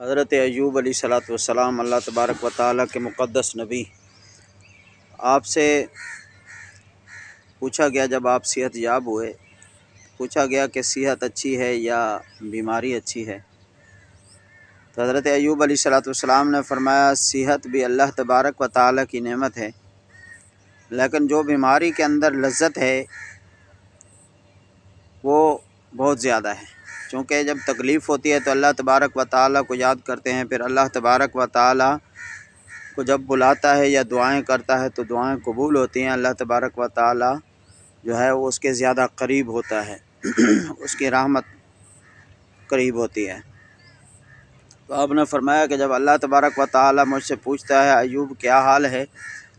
حضرت ایوب علیہ الصلوۃ والسلام اللہ تبارک و تعالیٰ کے مقدس نبی، آپ سے پوچھا گیا جب آپ صحت یاب ہوئے، پوچھا گیا کہ صحت اچھی ہے یا بیماری اچھی ہے؟ تو حضرت ایوب علیہ الصلوۃ والسلام نے فرمایا صحت بھی اللہ تبارک و تعالیٰ کی نعمت ہے، لیکن جو بیماری کے اندر لذت ہے وہ بہت زیادہ ہے، چونکہ جب تکلیف ہوتی ہے تو اللہ تبارک و تعالیٰ کو یاد کرتے ہیں، پھر اللہ تبارک و تعالیٰ کو جب بلاتا ہے یا دعائیں کرتا ہے تو دعائیں قبول ہوتی ہیں، اللہ تبارک و تعالیٰ جو ہے وہ اس کے زیادہ قریب ہوتا ہے اس کی رحمت قریب ہوتی ہے۔ تو آپ نے فرمایا کہ جب اللہ تبارک و تعالیٰ مجھ سے پوچھتا ہے ایوب کیا حال ہے،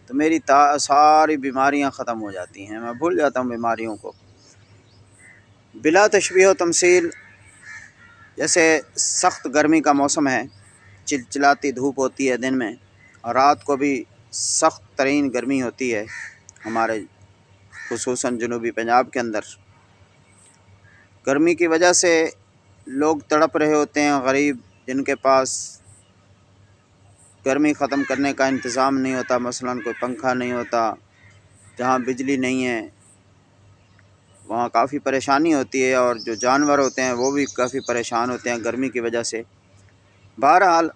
تو میری ساری بیماریاں ختم ہو جاتی ہیں، میں بھول جاتا ہوں بیماریوں کو۔ بلا تشبیہ و تمثیل، جیسے سخت گرمی کا موسم ہے، چلچلاتی دھوپ ہوتی ہے دن میں، اور رات کو بھی سخت ترین گرمی ہوتی ہے ہمارے خصوصاً جنوبی پنجاب کے اندر۔ گرمی کی وجہ سے لوگ تڑپ رہے ہوتے ہیں، غریب جن کے پاس گرمی ختم کرنے کا انتظام نہیں ہوتا، مثلاً کوئی پنکھا نہیں ہوتا، جہاں بجلی نہیں ہے وہاں کافی پریشانی ہوتی ہے، اور جو جانور ہوتے ہیں وہ بھی کافی پریشان ہوتے ہیں گرمی کی وجہ سے۔ بہرحال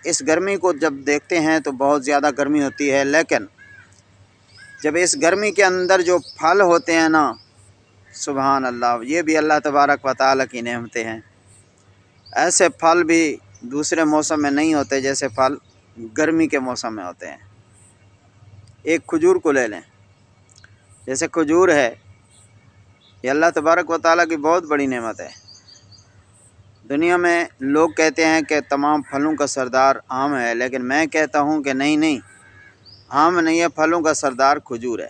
اس گرمی کو جب دیکھتے ہیں تو بہت زیادہ گرمی ہوتی ہے، لیکن جب اس گرمی کے اندر جو پھل ہوتے ہیں نا، سبحان اللہ، یہ بھی اللہ تبارک و تعالیٰ کی نعمتیں ہیں۔ ایسے پھل بھی دوسرے موسم میں نہیں ہوتے جیسے پھل گرمی کے موسم میں ہوتے ہیں۔ ایک کھجور کو لے لیں، جیسے کھجور ہے، یہ اللہ تبارک و تعالیٰ کی بہت بڑی نعمت ہے۔ دنیا میں لوگ کہتے ہیں کہ تمام پھلوں کا سردار آم ہے، لیکن میں کہتا ہوں کہ نہیں، آم نہیں ہے، پھلوں کا سردار کھجور ہے۔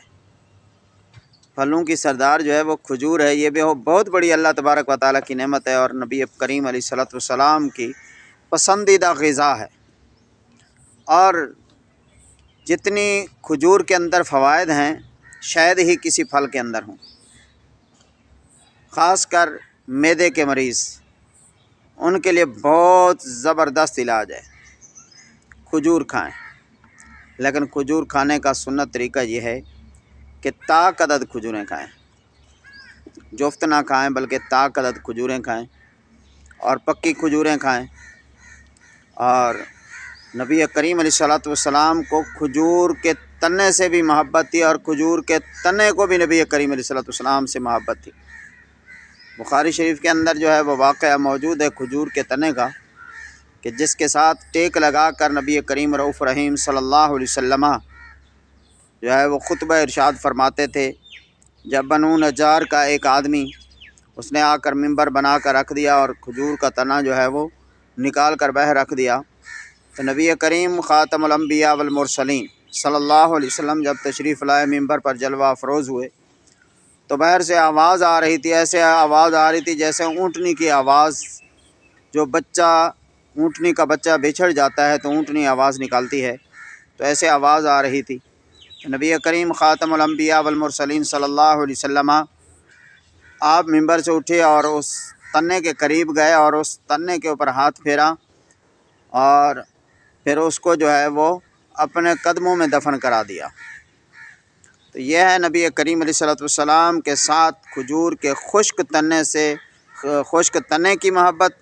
پھلوں کی سردار جو ہے وہ کھجور ہے، یہ بھی بہت بڑی اللہ تبارک و تعالیٰ کی نعمت ہے، اور نبی کریم علیہ الصلوۃ والسلام کی پسندیدہ غذا ہے۔ اور جتنی کھجور کے اندر فوائد ہیں شاید ہی کسی پھل کے اندر ہوں، خاص کر معدے کے مریض، ان کے لیے بہت زبردست علاج ہے۔ کھجور کھائیں، لیکن کھجور کھانے کا سنت طریقہ یہ ہے کہ طاق عدد کھجوریں کھائیں، جفت نہ کھائیں بلکہ طاق عدد کھجوریں کھائیں، اور پکی کھجوریں کھائیں۔ اور نبی کریم علیہ الصلوۃ والسلام کو کھجور کے تنے سے بھی محبت تھی، اور کھجور کے تنے کو بھی نبی کریم علیہ الصلوۃ والسلام سے محبت تھی۔ بخاری شریف کے اندر جو ہے وہ واقعہ موجود ہے کھجور کے تنے کا، کہ جس کے ساتھ ٹیک لگا کر نبی کریم رؤوف رحیم صلی اللہ علیہ وسلم جو ہے وہ خطبہ ارشاد فرماتے تھے۔ جب بنو نجار کا ایک آدمی، اس نے آ کر منبر بنا کر رکھ دیا اور کھجور کا تنا جو ہے وہ نکال کر باہر رکھ دیا، تو نبی کریم خاتم الانبیاء والمرسلین صلی اللہ علیہ وسلم جب تشریف لائے منبر پر جلوہ افروز ہوئے، تو باہر سے آواز آ رہی تھی، ایسے آواز آ رہی تھی جیسے اونٹنی کی آواز، جو اونٹنی کا بچہ بچھڑ جاتا ہے تو اونٹنی آواز نکالتی ہے، تو ایسے آواز آ رہی تھی۔ نبی کریم خاتم الانبیاء والمرسلین صلی اللہ علیہ وسلم آپ منبر سے اٹھے اور اس تنے کے قریب گئے اور اس تنے کے اوپر ہاتھ پھیرا، اور پھر اس کو جو ہے وہ اپنے قدموں میں دفن کرا دیا۔ تو یہ ہے نبی کریم علیہ الصلوۃ والسلام کے ساتھ کھجور کے خشک تنے کی محبت،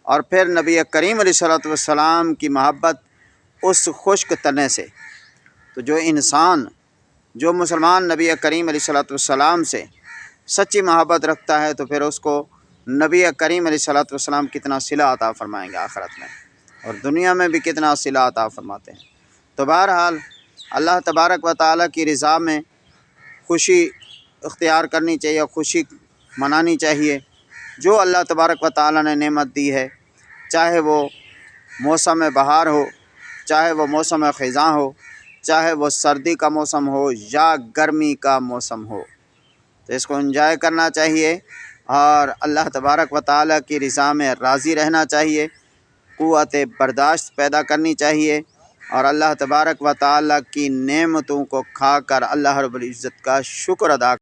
اور پھر نبی کریم علیہ الصلوۃ والسلام کی محبت اس خشک تنے سے۔ تو جو مسلمان نبی کریم علیہ الصلوۃ والسلام سے سچی محبت رکھتا ہے تو پھر اس کو نبی کریم علیہ الصلوۃ والسلام کتنا صلہ عطا فرمائیں گے آخرت میں، اور دنیا میں بھی کتنا صلہ عطا فرماتے ہیں۔ تو بہرحال اللہ تبارک و تعالیٰ کی رضا میں خوشی اختیار کرنی چاہیے، خوشی منانی چاہیے۔ جو اللہ تبارک و تعالیٰ نے نعمت دی ہے، چاہے وہ موسم بہار ہو، چاہے وہ موسم خزاں ہو، چاہے وہ سردی کا موسم ہو یا گرمی کا موسم ہو، تو اس کو انجوائے کرنا چاہیے، اور اللہ تبارک و تعالیٰ کی رضا میں راضی رہنا چاہیے، قوت برداشت پیدا کرنی چاہیے، اور اللہ تبارک و تعالیٰ کی نعمتوں کو کھا کر اللہ رب العزت کا شکر ادا